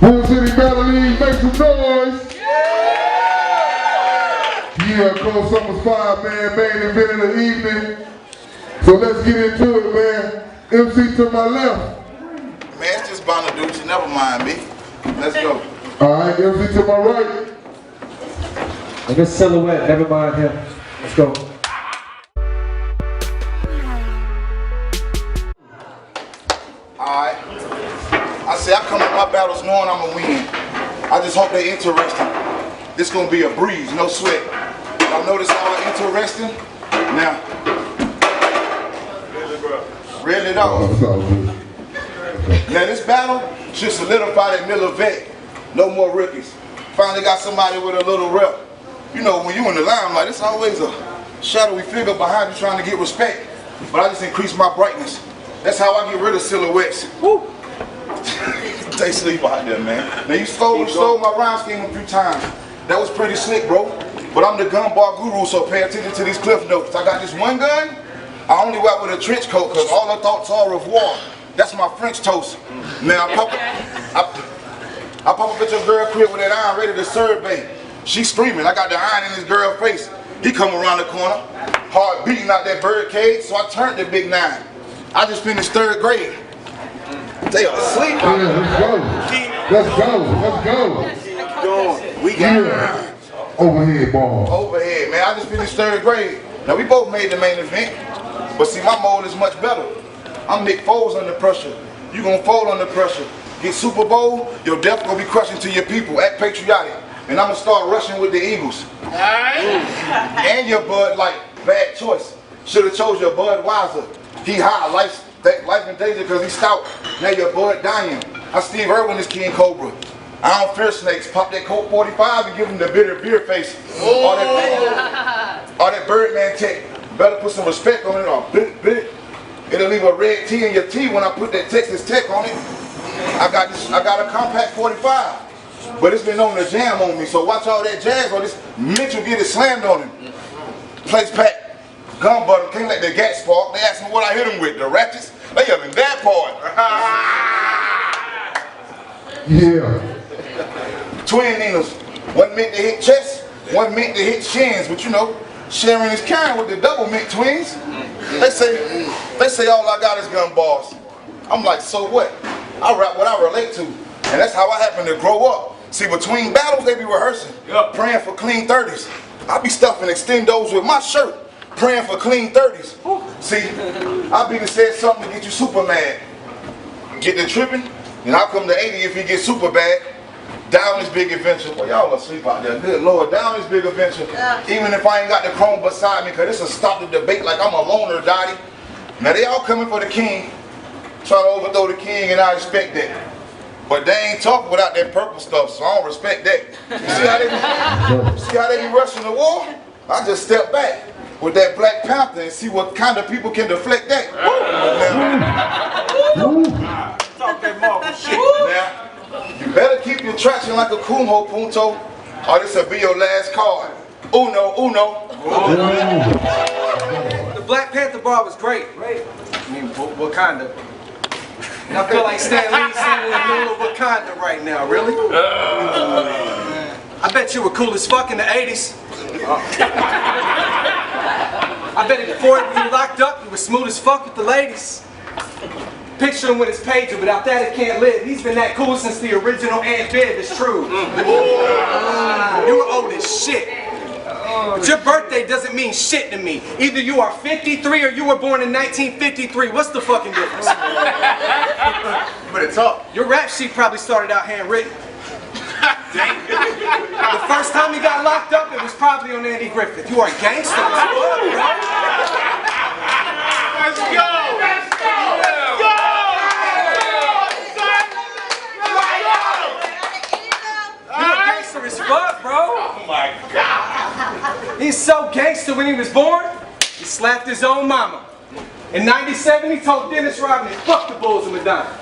Bull City Battle League, make some noise! Yeah, Cold Summer's 5-man main event in the evening. So let's get into it, man. MC to my left. Man, it's just Bonnaducci, never mind me. Let's go. Alright, MC to my right. And this silhouette, never mind him. Let's go. Alright. I say I come with my battles knowing I'm gonna win. I just hope they're interesting. This gonna be a breeze, no sweat. Y'all notice how interesting? Now, really though. Now this battle should solidify that Miller vet. No more rookies. Finally got somebody with a little rep. You know, when you in the limelight, it's always a shadowy figure behind you trying to get respect. But I just increase my brightness. That's how I get rid of silhouettes. Woo! They sleep out there, man. Now you stole my rhyme scheme a few times. That was pretty slick, bro. But I'm the gun bar guru, so pay attention to these cliff notes. I got this one gun. I only wear with a trench coat because all the thoughts are of war. That's my French toast. Now I pop up at your girl crib with that iron ready to serve, babe. She screaming. I got the iron in his girl's face. He come around the corner, hard beating out that bird cage, so I turned the big 9. I just finished 3rd grade. They are asleep. Yeah, let's go. Let's go. We got overhead ball. Overhead, man. I just finished 3rd grade. Now we both made the main event, but see my mode is much better. I'm Nick Foles under pressure. You gonna fold under pressure. Get Super Bowl, your death gonna be crushing to your people. Act patriotic. And I'm gonna start rushing with the Eagles. And your Bud Light, bad choice. Should've chose your Budweiser. He high, life in danger because he's stout. Now your Bud dying. I Steve Irwin is King Cobra. I don't fear snakes. Pop that Colt 45 and give him the bitter beer face. All that Birdman tech. Better put some respect on it or bit. It'll leave a red T in your tea when I put that Texas Tech on it. I got a compact 45. But it's been known to jam on me, so watch all that jazz or this Mitchell get it slammed on him. Place pack, gun butter, can't let the gat spark. They ask me what I hit him with, the ratchets. They up in that part. Yeah. Twin needles, one meant to hit chest, one meant to hit shins, but you know, sharing is carrying with the double mint twins. They say all I got is gun bars. I'm like, so what? I rap what I relate to. And that's how I happen to grow up. See, between battles, they be rehearsing, praying for clean 30s. I be stuffing extendos with my shirt, praying for clean 30s. See, I be said something to get you super mad. Get the tripping, and I'll come to 80 if he gets super bad. Down this big adventure. Well, y'all asleep out there. Good Lord, down this big adventure. Even if I ain't got the chrome beside me, because this will stop the debate like I'm a loner, Dottie. Now, they all coming for the king, trying to overthrow the king, and I respect that. But they ain't talking without that purple stuff, so I don't respect that. You see how they be rushing the war? I just step back with that Black Panther and see what kind of people can deflect that. Talk that Marvel shit. Now, you better keep your traction like a Kumho Punto, or this will be your last card. Uno. The Black Panther bar was great. I mean, Wakanda. I feel like Stan Lee singing in the middle of Wakanda right now, really? I bet you were cool as fuck in the 80s. I bet before you were locked up, you were smooth as fuck with the ladies. Picture him with his pager, but without that, it can't live. He's been that cool since the original Aunt Viv, it's true. You were old as shit. But your birthday doesn't mean shit to me. Either you are 53 or you were born in 1953. What's the fucking difference? But it's up. Your rap sheet probably started out handwritten. The first time you got locked up, it was probably on Andy Griffith. You are a gangster. Let's go! As fuck, bro. Oh my God. He's so gangster when he was born, he slapped his own mama. In '97, he told Dennis Rodman, fuck the Bulls of Madonna.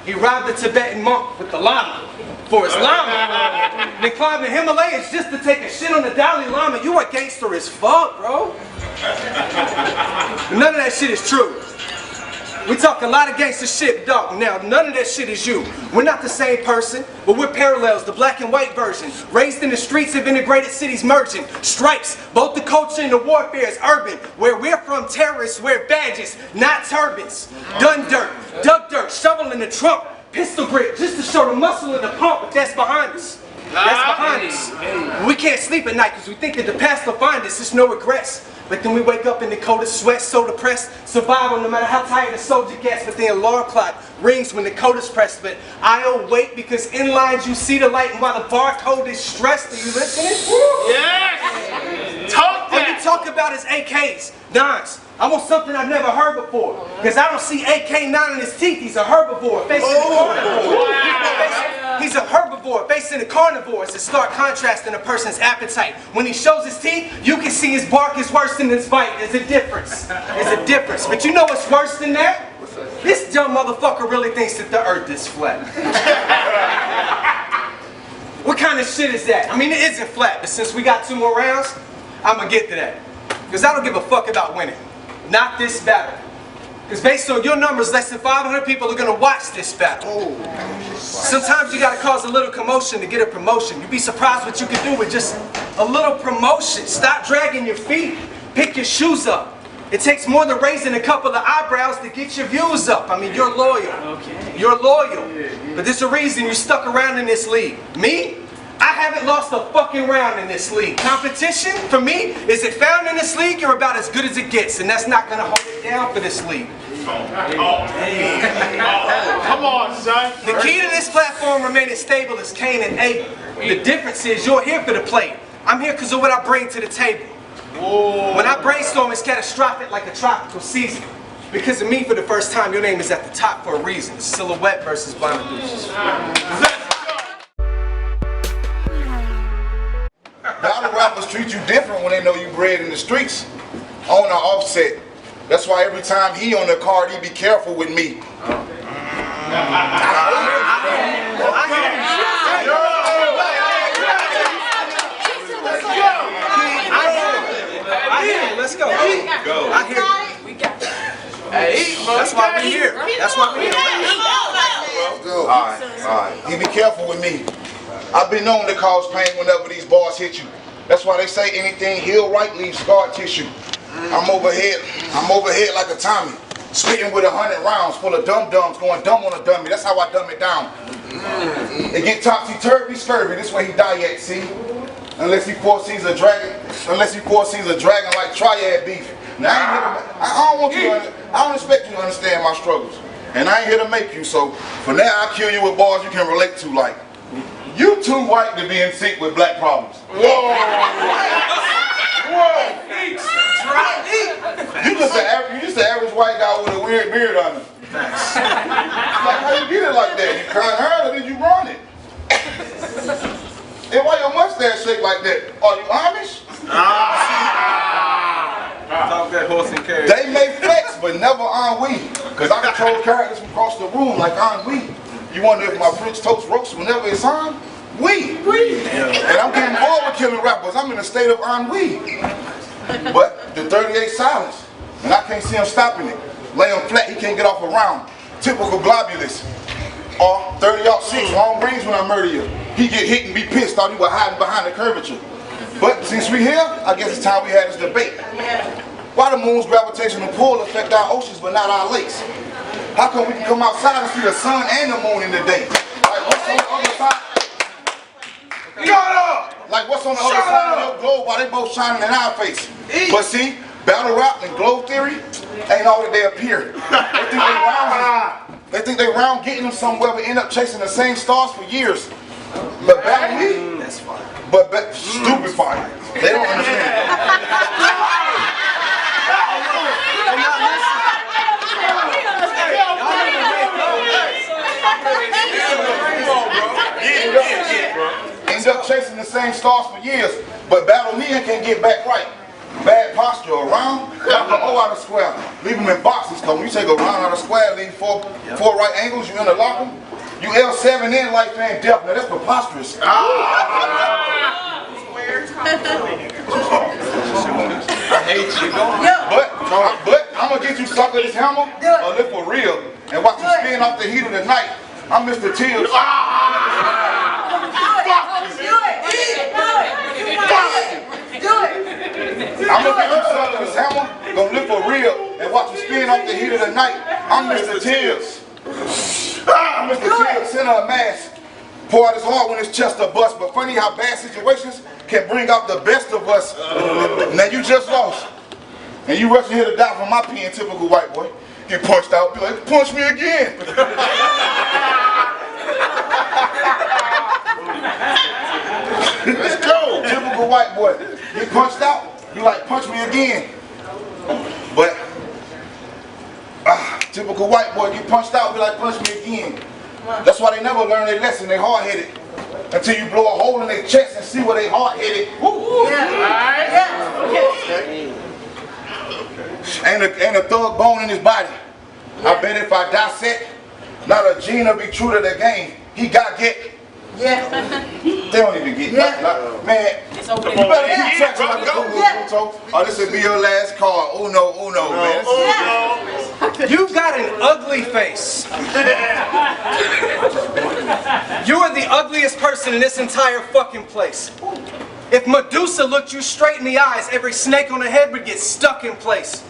He robbed the Tibetan monk with the llama for his llama. Then climbed the Himalayas just to take a shit on the Dalai Lama. You are gangster as fuck, bro. None of that shit is true. We talk a lot of gangster shit, dog. Now, none of that shit is you. We're not the same person, but we're parallels, the black and white version. Raised in the streets of integrated cities merging. Stripes, both the culture and the warfare is urban. Where we're from, terrorists wear badges, not turbans. Done dirt, dug dirt, shovel in the trunk, pistol grip, just to show the muscle in the pump, but that's behind us. That's behind us. We can't sleep at night because we think that the past will find us. There's no regrets. But then we wake up in the coldest sweat, so depressed, survival no matter how tired the soldier gets. But the alarm clock rings when the code is pressed. But I awake because in lines you see the light, and while the barcode is stressed, are you listening? Yes! Talk that! All you talk about is AKs, 9s. I want something I've never heard before. Because I don't see AK-9 in his teeth. He's a herbivore facing the carnivore. He's a herbivore facing the carnivore. It's a stark contrast in a person's appetite. When he shows his teeth, you can see his bark is worse than his bite. There's a difference. There's a difference. But you know what's worse than that? This dumb motherfucker really thinks that the earth is flat. What kind of shit is that? I mean, it isn't flat, but since we got 2 more rounds, I'm gonna get to that. Because I don't give a fuck about winning. Not this battle. Because based on your numbers, less than 500 people are going to watch this battle. Sometimes you got to cause a little commotion to get a promotion. You'd be surprised what you can do with just a little promotion. Stop dragging your feet. Pick your shoes up. It takes more than raising a couple of eyebrows to get your views up. I mean, you're loyal. Okay. You're loyal. But there's a reason you're stuck around in this league. Me? I haven't lost a fucking round in this league. Competition, for me, is it found in this league, you're about as good as it gets, and that's not going to hold it down for this league. Come on, son. The key to this platform remaining stable is Cain and Abel. The difference is you're here for the play. I'm here because of what I bring to the table. When I brainstorm, it's catastrophic like a tropical season. Because of me, for the first time, your name is at the top for a reason. Silhouette versus Bonnaducci. Battle rappers treat you different when they know you bred in the streets. On or offset. That's why every time he on the card, he be careful with me. Let's go. I hear you. We got you. That's why we here. That's why we here. Alright. He be careful with me. I've been known to cause pain whenever these bars hit you. That's why they say anything healed right leaves scar tissue. I'm overhead like a Tommy. Spitting with 100 rounds full of dum-dums, going dumb on a dummy. That's how I dumb it down. It get topsy-turvy, scurvy. This way he die at, see? Unless he foresees a dragon like triad beef. Now I don't expect you to understand my struggles. And I ain't here to make you, so for now I'll kill you with bars you can relate to, like you too white to be in sync with black problems. Whoa! Whoa! You just an average white guy with a weird beard on him. Like, how you get it like that? You cut hair or did you run it? And why your mustache shake like that? Are you Amish? Talk that horse and carriage. They may flex, but never ennui. Because I control characters from across the room like ennui. You wonder if my French toast roast whenever it's on? We. And I'm getting bored with killing rappers. I'm in a state of ennui. But the 38 silence, and I can't see him stopping it. Lay him flat, he can't get off a round. Typical globulus. Or 30-06, long range when I murder you. He get hit and be pissed, thought he was hiding behind the curvature. But since we here, I guess it's time we had this debate. Why the moon's gravitational pull affect our oceans but not our lakes? How come we can come outside and see the sun and the moon in the day? Like what's on the other side? Like what's on the other side of your globe while they both shining in our face? But see, battle rap and globe theory ain't all that they appear. They think they round getting them somewhere, but end up chasing the same stars for years. But battle me, that's fine. But stupid fine. They don't understand. End up chasing the same stars for years, but battle me and can't get back right. Bad posture around, knock the O out of square. Leave them in boxes, because when you take a round out of square, leave four right angles, you interlock them. You L7 in life and death. Now that's preposterous. I hate you. But I'm gonna get you sucker this hammer, or live for real, and watch you spin off the heat of the night. I'm Mr. Tills. I'm gonna get you sucker this hammer, gonna live for real, and watch you spin off the heat of the night. I'm Mr. Tills. I'm Mr. Tills, center of mass. Pour out his heart when his chest a bust, but funny how bad situations can bring out the best of us. Now you just lost, and you rushing here to die from my pen, typical white boy. Get punched out, be like, punch me again. Let's go, typical white boy. Get punched out, be like, punch me again. But, typical white boy, get punched out, be like, punch me again. That's why they never learn their lesson, they hard-headed. Until you blow a hole in their chest and see where they hard-headed. Ain't a thug bone in his body. I bet if I dissect, not a gene will be true to the game. He got get. They don't even get man. You better keep track of like a oh, this will be your last card. Oh no, man. You got an ugly face. You are the ugliest person in this entire fucking place. If Medusa looked you straight in the eyes, every snake on the head would get stuck in place.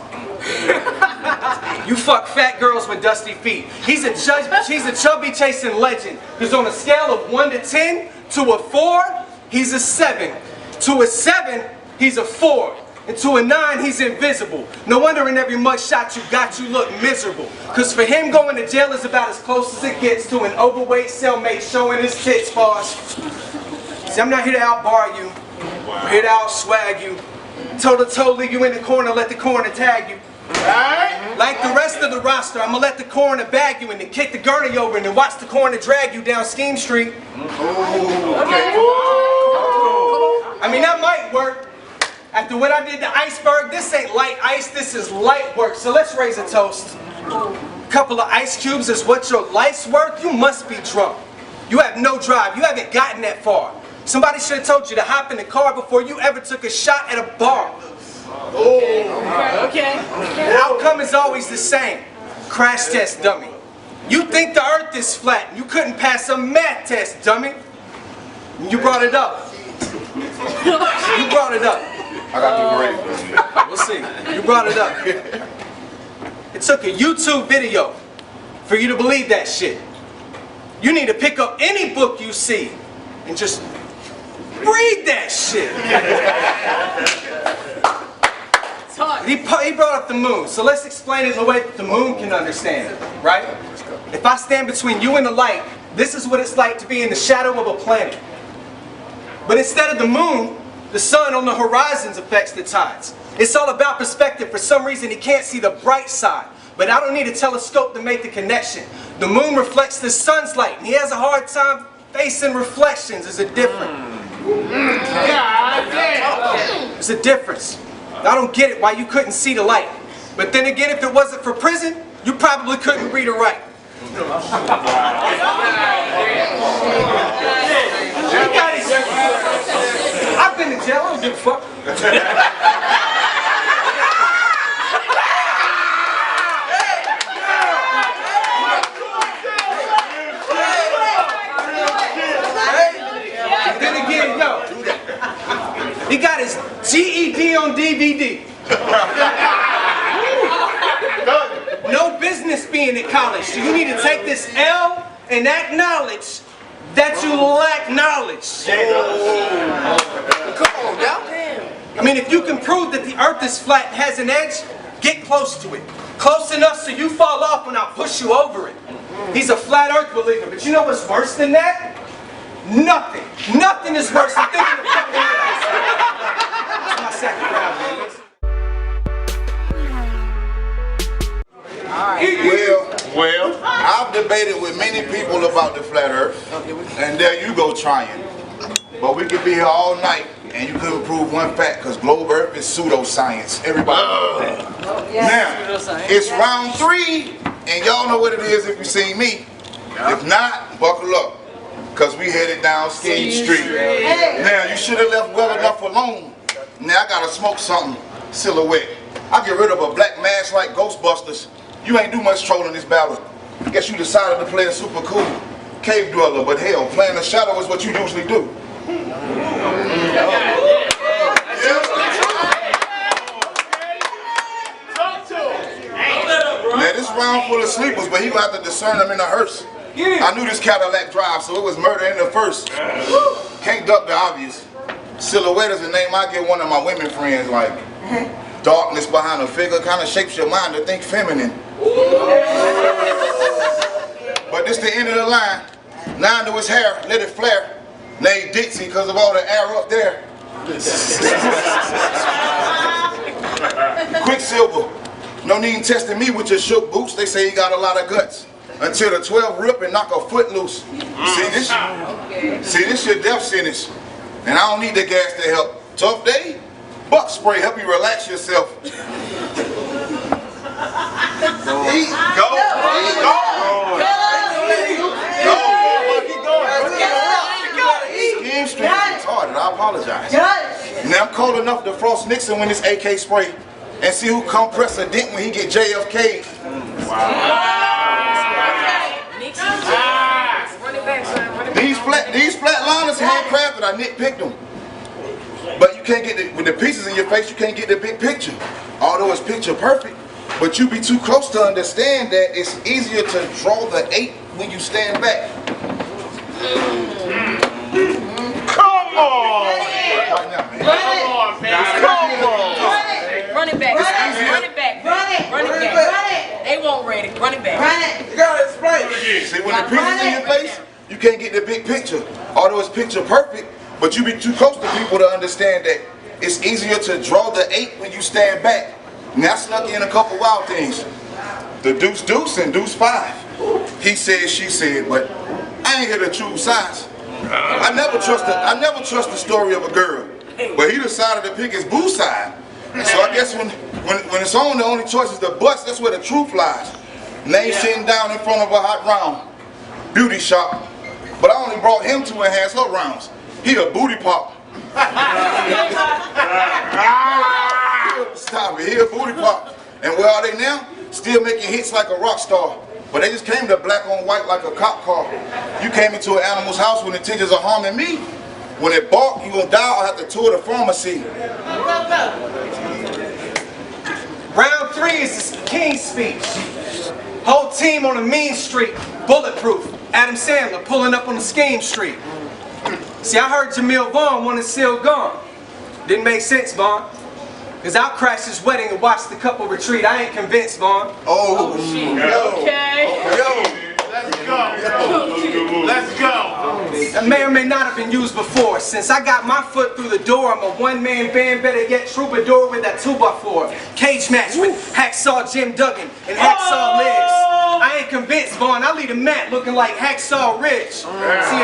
You fuck fat girls with dusty feet. She's a chubby chasing legend. Because on a scale of 1 to 10, to a 4, he's a 7. To a 7, he's a 4. And to a 9, he's invisible. No wonder in every mugshot you look miserable. Because for him, going to jail is about as close as it gets to an overweight cellmate showing his tits, boss. See, I'm not here to outbar you. I'm here to outswag you. Toe-to-toe, leave you in the corner, let the corner tag you. Like the rest of the roster, I'm gonna let the corner bag you and then kick the gurney over and then watch the corner drag you down Scheme Street. I mean, that might work. After what I did to Iceberg, this ain't light ice, this is light work. So let's raise a toast. A couple of ice cubes is what your life's worth? You must be drunk. You have no drive, you haven't gotten that far. Somebody should have told you to hop in the car before you ever took a shot at a bar. The outcome is always the same. Crash test, dummy. You think the earth is flat, you couldn't pass a math test, dummy. You brought it up. You brought it up. I got the grade. We'll see. You brought it up. It took a YouTube video for you to believe that shit. You need to pick up any book you see and just read that shit. He brought up the moon, so let's explain it in a way that the moon can understand it, right? If I stand between you and the light, this is what it's like to be in the shadow of a planet. But instead of the moon, the sun on the horizons affects the tides. It's all about perspective. For some reason, he can't see the bright side. But I don't need a telescope to make the connection. The moon reflects the sun's light, and he has a hard time facing reflections. There's a difference. There's a difference. I don't get it why you couldn't see the light. But then again, if it wasn't for prison, you probably couldn't read or write. I've been to jail, I don't give a fuck. Then again, yo, he got his GED on DVD. No business being in college, so you need to take this L and acknowledge that you lack knowledge. Come on now. I mean, if you can prove that the earth is flat and has an edge, get close to it. Close enough so you fall off when I push you over it. He's a flat earth believer, but you know what's worse than that? Nothing. Nothing is worse than thinking of fucking this. That's my second round, baby. Well, I've debated with many people about the flat earth, and there you go trying. But we could be here all night, and you couldn't prove one fact, because globe earth is pseudoscience. Everybody knows that. Now, it's round 3, and y'all know what it is if you seen me. If not, buckle up, because we headed down Scheme Street. Now, you should have left well enough alone. Now, I got to smoke something Silhouette. I get rid of a black mask like Ghostbusters. You ain't do much trolling this battle. Guess you decided to play a super cool cave dweller, but hell, playing a shadow is what you usually do. Now this round full of sleepers, but he gonna have to discern them in a hearse. I knew this Cadillac drive, so it was murder in the first. Can't duck the obvious. Silhouette is the name I give one of my women friends, like darkness behind a figure kind of shapes your mind to think feminine. But this the end of the line. Nine to his hair, let it flare. Named Dixie because of all the air up there. Quicksilver. No need in testing me with your shook boots. They say he got a lot of guts. Until the 12 rip and knock a foot loose. See this your death sentence. And I don't need the gas to help. Tough day? Buck spray help you relax yourself. Eat, go, eat, go. Scheme Street is retarded, I apologize. Now I'm cold enough to frost Nixon when this AK spray and see who come press a dent when he get JFK. These flatliners handcrafted, I nitpicked them. But you can't get with the pieces in your face, you can't get the big picture. Although it's picture perfect, but you be too close to understand that it's easier to draw the 8 when you stand back. Come on! Right now, man. Come on, man. Come on! Run it back. Run it back. Run it back. They won't read it. Run it back. You gotta explain. See, when the pieces in your face, you can't get the big picture. Although it's picture perfect, but you be too close to people to understand that it's easier to draw the 8 when you stand back. Now I snuck in a couple wild things. The deuce deuce and deuce 5. He said, she said, but I ain't here to choose sides. I never trust the story of a girl. But he decided to pick his boo side. So I guess when it's on, the only choice is the bust. That's where the truth lies. Name sitting down in front of a hot round. Beauty shop. But I only brought him to enhance her rounds. He a booty pop. Stop it, he a booty pop. And where are they now? Still making hits like a rock star. But they just came to black on white like a cop car. You came into an animal's house when intentions are harming me. When it bark, you gonna die, I'll have to tour the pharmacy. Round 3 is the King's speech. Whole team on a mean street, bulletproof. Adam Sandler pulling up on the scheme street. See, I heard Jamil Vaughn wanted Seal gone. Didn't make sense, Vaughn. Cause I'll crash this wedding and watch the couple retreat. I ain't convinced, Vaughn. Oh, shit. Okay. Yo. Let's go. Let's go. That may or may not have been used before. Since I got my foot through the door, I'm a one-man band, better yet troubadour with that 2x4. Cage match with Hacksaw Jim Duggan and Hacksaw Legs. I ain't convinced, Vaughn. I lead a mat looking like Hacksaw Ridge. See,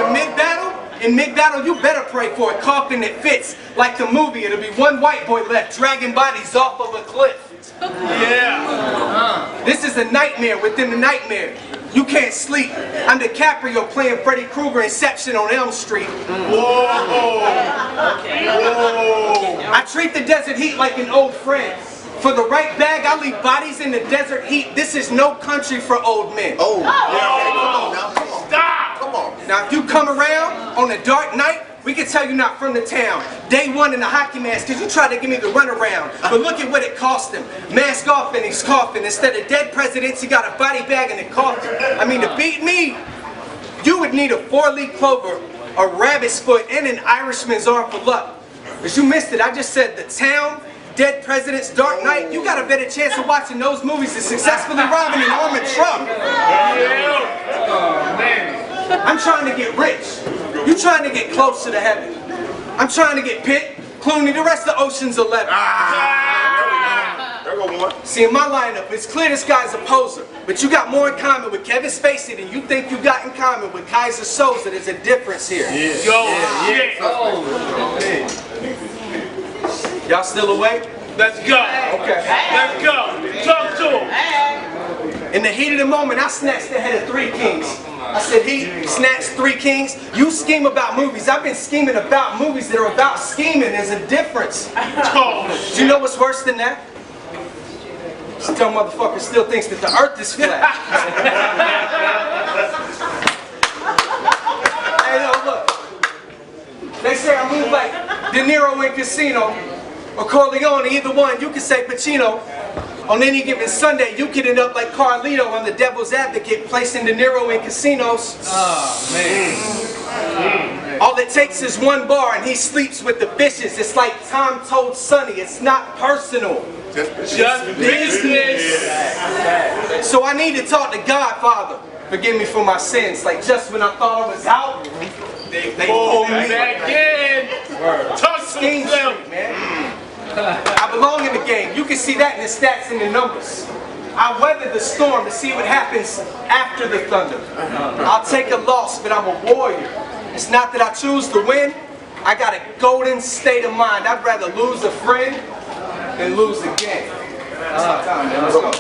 in mid-battle, you better pray for a coffin that fits. Like the movie, it'll be one white boy left dragging bodies off of a cliff. Yeah. This is a nightmare within the nightmare. You can't sleep. I'm DiCaprio playing Freddy Krueger Inception on Elm Street. Whoa. I treat the desert heat like an old friend. For the right bag, I leave bodies in the desert heat. This is no country for old men. Oh. Stop. Come on. Now, if you come around on a dark night, we can tell you're not from the town. Day 1 in the hockey mask, because you tried to give me the runaround. But look at what it cost him. Mask off and he's coughing. Instead of dead presidents, he got a body bag and a coffin. I mean, to beat me, you would need a 4-leaf clover, a rabbit's foot, and an Irishman's arm for luck. Because you missed it. I just said the town, dead presidents, dark night. You got a better chance of watching those movies than successfully robbing an armored truck. I'm trying to get rich. You trying to get close to the heaven. I'm trying to get Pitt, Clooney, the rest of Ocean's 11. There go one. See, in my lineup, it's clear this guy's a poser. But you got more in common with Kevin Spacey than you think you got in common with Kaiser Soze. There's a difference here. Y'all still awake? Let's go. Okay. Let's go. Talk to him. In the heat of the moment, I snatched the head of 3 kings. I said he snatched 3 kings. You scheme about movies. I've been scheming about movies that are about scheming. There's a difference. Do you know what's worse than that? This dumb motherfucker still thinks that the earth is flat. Hey, yo, look. They say I move like De Niro in Casino or Corleone, either one. You can say Pacino. On any given Sunday, you could end up like Carlito on The Devil's Advocate, placing De Niro in casinos. Oh, man. All it takes is 1 bar and he sleeps with the fishes. It's like Tom told Sonny, it's not personal. Just business. So I need to talk to God, Father. Forgive me for my sins. Like just when I thought I was out, they pulled me back in. Talk Scheme Street, man. I belong in the game. You can see that in the stats and the numbers. I weather the storm to see what happens after the thunder. I'll take a loss, but I'm a warrior. It's not that I choose to win. I got a golden state of mind. I'd rather lose a friend than lose a game. That's my time, man. Let's go.